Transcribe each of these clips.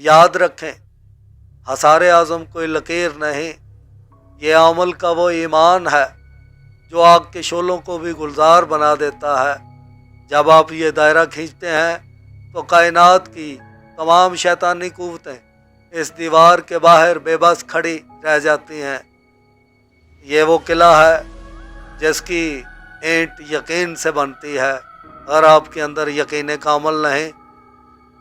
याद रखें, हसारे आज़म कोई लकीर नहीं, ये अमल का वो ईमान है जो आग के शोलों को भी गुलजार बना देता है। जब आप ये दायरा खींचते हैं तो कायनात की तमाम शैतानी कुव्वतें इस दीवार के बाहर बेबस खड़ी रह जाती हैं। ये वो किला है जिसकी ईंट यकीन से बनती है। अगर आपके अंदर यकीन कामिल नहीं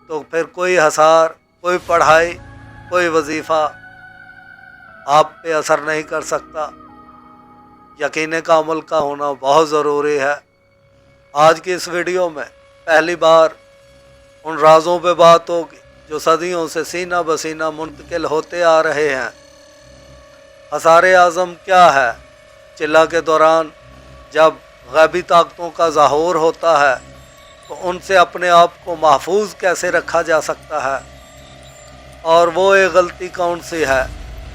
तो फिर कोई हसार, कोई पढ़ाई, कोई वजीफ़ा आप पे असर नहीं कर सकता। यकीन कामिल का होना बहुत ज़रूरी है। आज की इस वीडियो में पहली बार उन राज़ों पे बात होगी जो सदियों से सीना बसीना मुंतकिल होते आ रहे हैं। हसारे आज़म क्या है? चिल्ला के दौरान जब गैबी ताकतों का ज़हूर होता है तो उनसे अपने आप को महफूज कैसे रखा जा सकता है, और वो एक गलती कौन सी है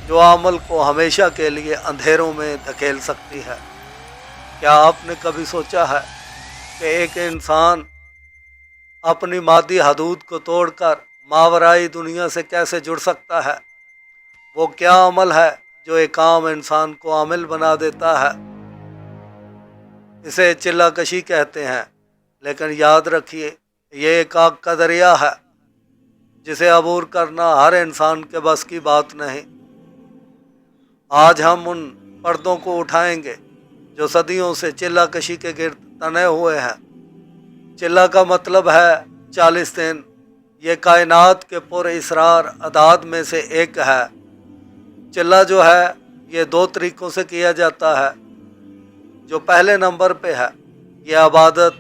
जो अमल को हमेशा के लिए अंधेरों में धकेल सकती है। क्या आपने कभी सोचा है कि एक इंसान अपनी मादी हदूद को तोड़कर मावराई दुनिया से कैसे जुड़ सकता है? वो क्या अमल है जो एक आम इंसान को आमिल बना देता है? इसे चिल्लाकशी कहते हैं, लेकिन याद रखिए ये एक आग का दरिया है जिसे अबूर करना हर इंसान के बस की बात नहीं। आज हम उन पर्दों को उठाएंगे जो सदियों से चिल्लाकशी के गिर्द तने हुए हैं। चिल्ला का मतलब है 40 दिन। ये कायनात के पुर इसरार अदाद में से एक है। चिल्ला जो है ये 2 तरीक़ों से किया जाता है। जो पहले नंबर पे है ये इबादत,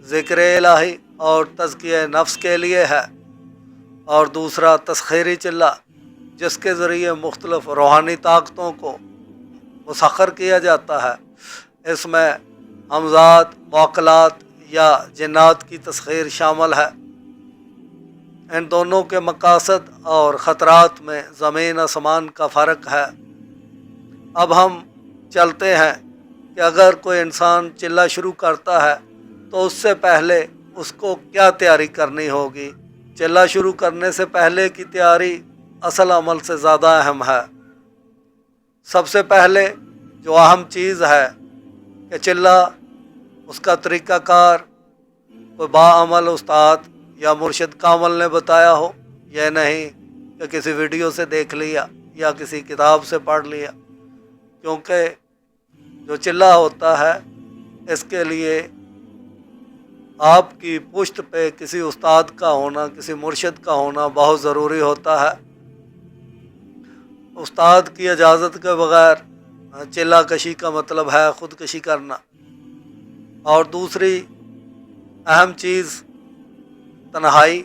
ज़िक्र इलाही और तज़किया नफ्स के लिए है, और दूसरा तस्खीरी चिल्ला जिसके ज़रिए मुख्तलिफ़ रूहानी ताकतों को मुसख्खर किया जाता है। इसमें हमज़ात, मौकलात या जिन्नात की तस्खीर शामिल है। इन दोनों के मकासद और ख़तरात में ज़मीन आसमान का फ़र्क है। अब हम चलते हैं कि अगर कोई इंसान चिल्ला शुरू करता है तो उससे पहले उसको क्या तैयारी करनी होगी। चिल्ला शुरू करने से पहले की तैयारी असल अमल से ज़्यादा अहम है। सबसे पहले जो अहम चीज़ है कि चिल्ला, उसका तरीक़ाकार कोई बाअमल उस्ताद या मुर्शिद कामिल ने बताया हो, यह नहीं कि किसी वीडियो से देख लिया या किसी किताब से पढ़ लिया। क्योंकि जो चिल्ला होता है इसके लिए आपकी पुश्त पे किसी उस्ताद का होना, किसी मुर्शिद का होना बहुत ज़रूरी होता है। उस्ताद की इजाज़त के बग़ैर चिल्ला कशी का मतलब है ख़ुदकशी करना। और दूसरी अहम चीज़ तन्हाई।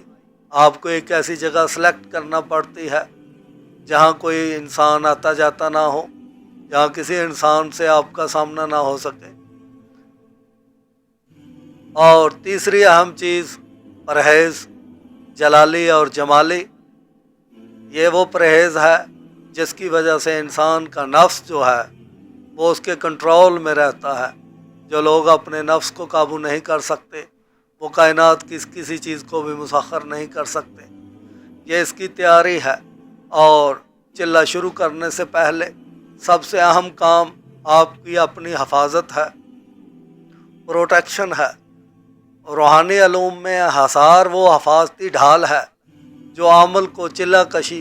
आपको एक ऐसी जगह सेलेक्ट करना पड़ती है जहाँ कोई इंसान आता जाता ना हो, जहाँ किसी इंसान से आपका सामना ना हो सके। और तीसरी अहम चीज़ परहेज़, जलाली और जमाली। ये वो परहेज़ है जिसकी वजह से इंसान का नफ्स जो है वो उसके कंट्रोल में रहता है। जो लोग अपने नफ्स को काबू नहीं कर सकते वो कायनात की किसी चीज़ को भी मुसख्खर नहीं कर सकते। ये इसकी तैयारी है। और चिल्ला शुरू करने से पहले सबसे अहम काम आपकी अपनी हिफाजत है, प्रोटेक्शन है। रूहानी अलूम में हसार वो हिफाजती ढाल है जो अमल को चिल्ला कशी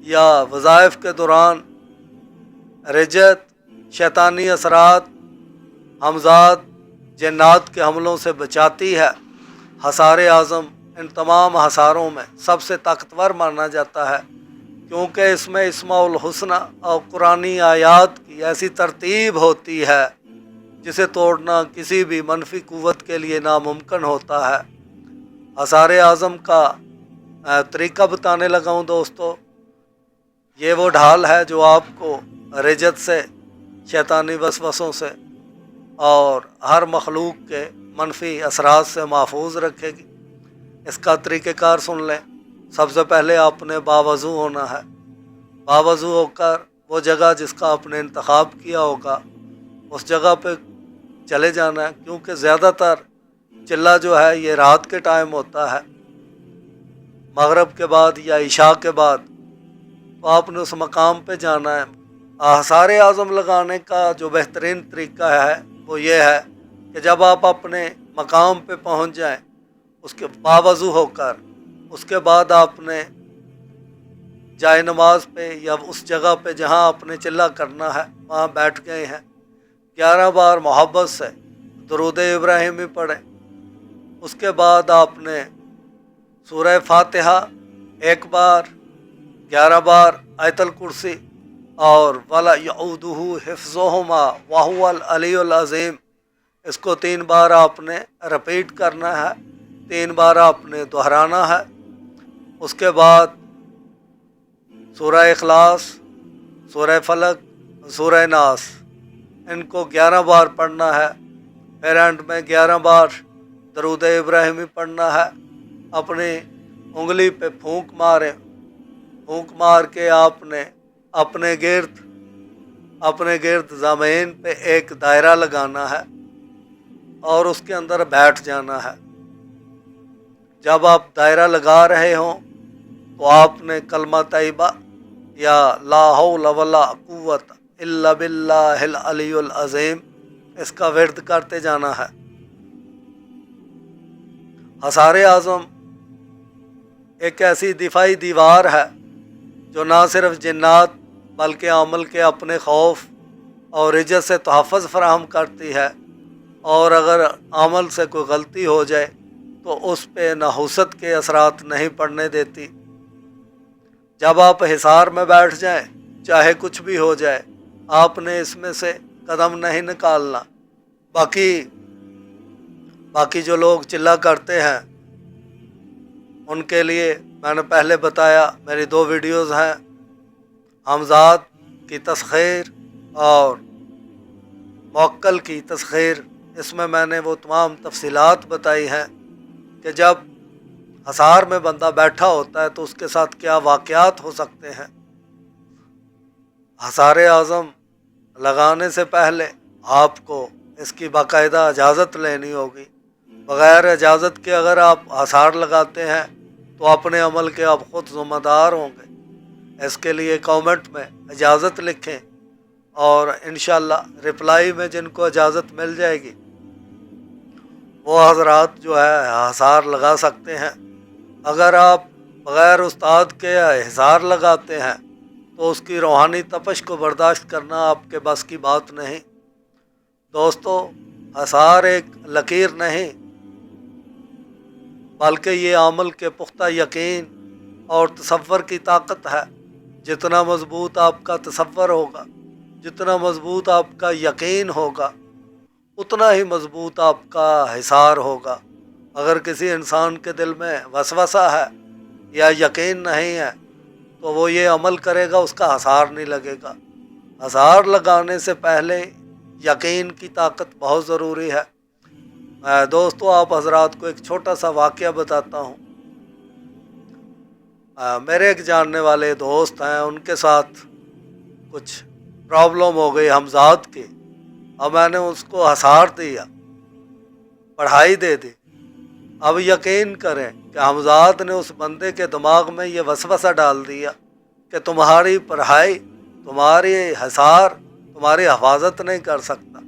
या वज़ाइफ के दौरान रिजत, शैतानी असरात, हमज़ात, जिन्नात के हमलों से बचाती है। हसारे आज़म इन तमाम हसारों में सबसे ताकतवर माना जाता है क्योंकि इसमें इस्माउल हुस्ना और कुरानी आयात की ऐसी तरतीब होती है जिसे तोड़ना किसी भी मनफी कुव्वत के लिए नामुमकिन होता है। हसारे आज़म का तरीक़ा बताने लगा हूँ दोस्तों। ये वो ढाल है जो आपको रिजत से, शैतानी वसवसों से और हर मखलूक के मनफी असरात से महफूज रखेगी। इसका तरीक़ेकार सुन लें। सबसे पहले आपने बावज़ू होना है। बावज़ू होकर वो जगह जिसका आपने इंतखाब किया होगा उस जगह पे चले जाना है, क्योंकि ज़्यादातर चिल्ला जो है ये रात के टाइम होता है। मगरब के बाद या इशा के बाद, तो आपने उस मकाम पे जाना है। आसार आज़म लगाने का जो बेहतरीन तरीका है वो ये है कि जब आप अपने मकाम पे पहुंच जाएं, उसके बावज़ू होकर, उसके बाद आपने जाए नमाज पे या उस जगह पे जहां आपने चिल्ला करना है वहां बैठ गए हैं, 11 बार मोहब्बत से दरूद इब्राहिमी पढ़ें। उसके बाद आपने सूरह फातिहा एक बार, 11 बार आयतल कुर्सी और वला यऊदुहु हिफ्ज़ुहुमा वहुवल अलीयुल अज़ीम, इसको 3 बार आपने रिपीट करना है, 3 बार आपने दोहराना है। उसके बाद सूरह इखलास, सूरह फलक, सूरह नास, इनको 11 बार पढ़ना है। फिर एंड में 11 बार दरूद इब्राहिमी पढ़ना है। अपनी उंगली पे फूंक मारें, फूंक मार के आपने अपने गिर्द ज़मीन पे एक दायरा लगाना है और उसके अंदर बैठ जाना है। जब आप दायरा लगा रहे हों तो आपने कलमा तैयबा या ला हौला वला कुव्वत इल्ला बिल्लाहिल अलीयुल अज़ीम, इसका विर्द करते जाना है। आसार आज़म एक ऐसी दिफाई दीवार है जो ना सिर्फ जिन्नात बल्कि अमल के अपने खौफ और इज्जत से तहफ़्फ़ुज़ फराहम करती है, और अगर अमल से कोई गलती हो जाए तो उस पे नहुसत के असरात नहीं पड़ने देती। जब आप हिसार में बैठ जाएं, चाहे कुछ भी हो जाए, आपने इसमें से कदम नहीं निकालना। बाकी जो लोग चिल्ला करते हैं उनके लिए मैंने पहले बताया, मेरी 2 वीडियोज़ हैं, हमज़ाद की तस्खीर और मौक्कल की तस्खीर। इसमें मैंने वो तमाम तफसीलात बताई हैं कि जब हसार में बंदा बैठा होता है तो उसके साथ क्या वाक़यात हो सकते हैं। आसार आज़म लगाने से पहले आपको इसकी बाकायदा इजाज़त लेनी होगी। बग़ैर इजाज़त के अगर आप आसार लगाते हैं तो अपने अमल के आप ख़ुद ज़िम्मेदार होंगे। इसके लिए कमेंट में इजाज़त लिखें और इंशाअल्लाह रिप्लाई में जिनको इजाज़त मिल जाएगी वो हज़रात जो है आसार लगा सकते हैं। अगर आप बग़ैर उस्ताद के हिसार लगाते हैं तो उसकी रूहानी तपश को बर्दाश्त करना आपके बस की बात नहीं। दोस्तों, आसार एक लकीर नहीं बल्कि ये अमल के पुख्ता यकीन और तसव्वुर की ताकत है। जितना मज़बूत आपका तसव्वुर होगा, जितना मज़बूत आपका यकीन होगा, उतना ही मज़बूत आपका हिसार होगा। अगर किसी इंसान के दिल में वसवसा है या यकीन नहीं है तो वो ये अमल करेगा, उसका आसार नहीं लगेगा। आसार लगाने से पहले यकीन की ताकत बहुत ज़रूरी है। दोस्तों, आप हजरात को एक छोटा सा वाक़या बताता हूँ। मेरे एक जानने वाले दोस्त हैं, उनके साथ कुछ प्रॉब्लम हो गई हमज़ाद की, और मैंने उसको आसार दिया, पढ़ाई दे दी। अब यकीन करें कि हमज़ाद ने उस बंदे के दिमाग में ये वसवसा डाल दिया कि तुम्हारी पढ़ाई, तुम्हारी हिसार, तुम्हारी हिफाजत नहीं कर सकता।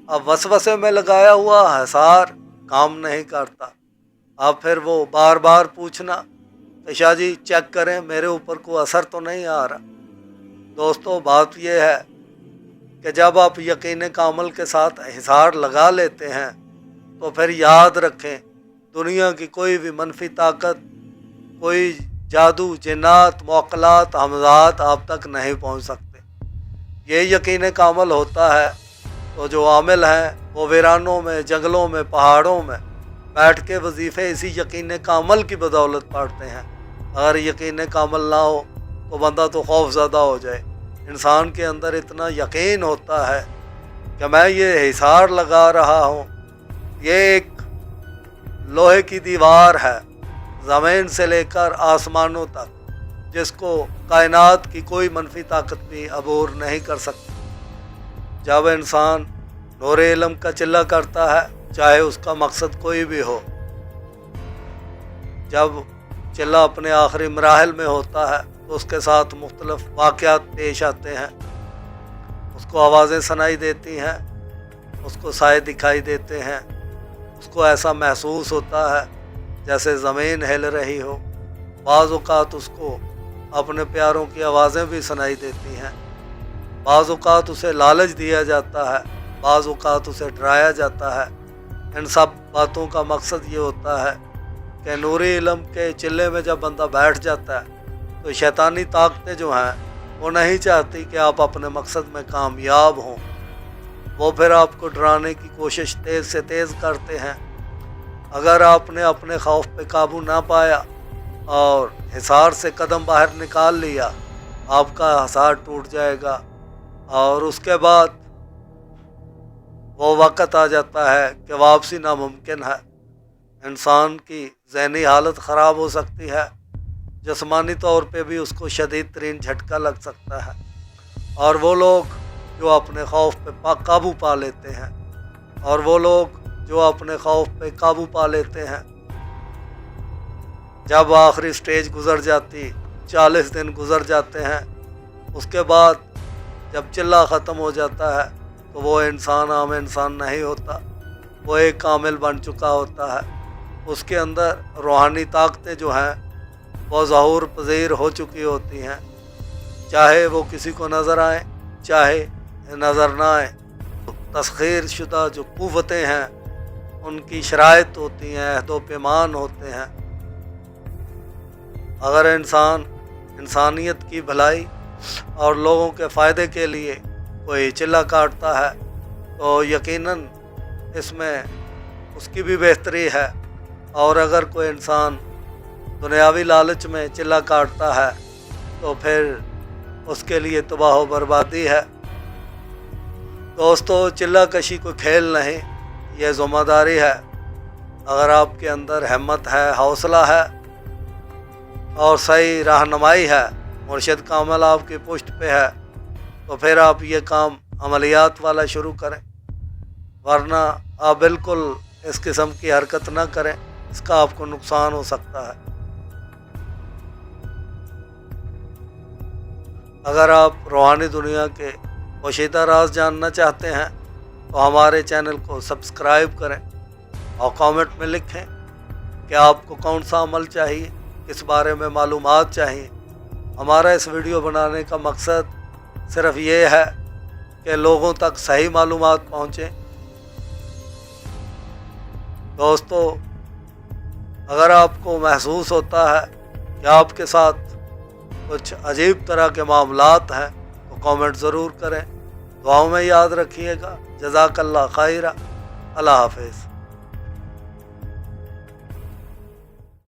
अब वसवसे में लगाया हुआ हिसार काम नहीं करता। अब फिर वो बार बार पूछना कि शाह जी चेक करें मेरे ऊपर कोई असर तो नहीं आ रहा। दोस्तों, बात यह है कि जब आप यकीन कामल के साथ हिसार लगा लेते हैं तो फिर याद रखें, दुनिया की कोई भी मनफी ताकत, कोई जादू, जिन्नात, मौकलात, हमज़ात आप तक नहीं पहुंच सकते। ये यकीन कामल होता है तो जो आमिल हैं वो वीरानों में, जंगलों में, पहाड़ों में बैठ के वजीफ़े इसी यकीन कामल की बदौलत पढ़ते हैं। अगर यकीन कामल ना हो तो बंदा तो खौफज़दा हो जाए। इंसान के अंदर इतना यकीन होता है कि मैं ये हिसार लगा रहा हूँ, ये एक लोहे की दीवार है ज़मीन से लेकर आसमानों तक, जिसको कायनात की कोई मनफी ताकत भी अबूर नहीं कर सकती। जब इंसान नूर इल्म का चिल्ला करता है, चाहे उसका मकसद कोई भी हो, जब चिल्ला अपने आखिरी मराहल में होता है तो उसके साथ मुख्तलिफ वाक़यात पेश आते हैं, उसको आवाज़ें सुनाई देती हैं, उसको साए दिखाई देते हैं, उसको ऐसा महसूस होता है जैसे ज़मीन हिल रही हो। बाज़ औक़ात उसको अपने प्यारों की आवाज़ें भी सुनाई देती हैं, बाज़ औक़ात उसे लालच दिया जाता है, बाज़ औक़ात उसे डराया जाता है। इन सब बातों का मकसद ये होता है कि नूरी इल्म के चिल्ले में जब बंदा बैठ जाता है तो शैतानी ताकतें जो हैं वो नहीं चाहती कि आप अपने मकसद में कामयाब हों। वो फिर आपको डराने की कोशिश तेज़ से तेज़ करते हैं। अगर आपने अपने खौफ पे काबू ना पाया और हिसार से कदम बाहर निकाल लिया, आपका हिसार टूट जाएगा और उसके बाद वो वक़्त आ जाता है कि वापसी नामुमकिन है। इंसान की ज़हनी हालत ख़राब हो सकती है, जिस्मानी तौर पे भी उसको शदीद तरीन झटका लग सकता है। और वो लोग जो अपने खौफ पे काबू पा लेते हैं और वो लोग जो अपने खौफ पे काबू पा लेते हैं, जब आखिरी स्टेज गुज़र जाती, 40 दिन गुज़र जाते हैं, उसके बाद जब चिल्ला ख़त्म हो जाता है तो वो इंसान आम इंसान नहीं होता, वो एक कामिल बन चुका होता है। उसके अंदर रूहानी ताकतें जो हैं वो ज़हूर पज़ीर हो चुकी होती हैं, चाहे वो किसी को नज़र आए चाहे नज़र ना आए। तस्ख़ीर शुदा जो क़ुव्वतें हैं उनकी शराइत होती हैं, अहद व पैमान होते हैं। अगर इंसान इंसानियत की भलाई और लोगों के फ़ायदे के लिए कोई चिल्ला काटता है तो यकीनन इसमें उसकी भी बेहतरी है, और अगर कोई इंसान दुनियावी लालच में चिल्ला काटता है तो फिर उसके लिए तबाह व बर्बादी है। दोस्तों, चिल्ला कशी कोई खेल नहीं, ये ज़िम्मेदारी है। अगर आपके अंदर हिम्मत है, हौसला है और सही रहनुमाई है, मुर्शिद कामिल आपकी पुष्ट पे है, तो फिर आप ये काम अमलियात वाला शुरू करें, वरना आप बिल्कुल इस किस्म की हरकत ना करें, इसका आपको नुकसान हो सकता है। अगर आप रूहानी दुनिया के पोशीदा राज जानना चाहते हैं तो हमारे चैनल को सब्सक्राइब करें और कमेंट में लिखें कि आपको कौन सा अमल चाहिए, किस बारे में मालूमात चाहिए। हमारा इस वीडियो बनाने का मकसद सिर्फ ये है कि लोगों तक सही मालूमात पहुँचें। दोस्तों, अगर आपको महसूस होता है कि आपके साथ कुछ अजीब तरह के मामलात हैं तो कमेंट ज़रूर करें। दुआओं में याद रखिएगा। जज़ाकल्लाह खैरा। अल्लाह हाफ़िज़।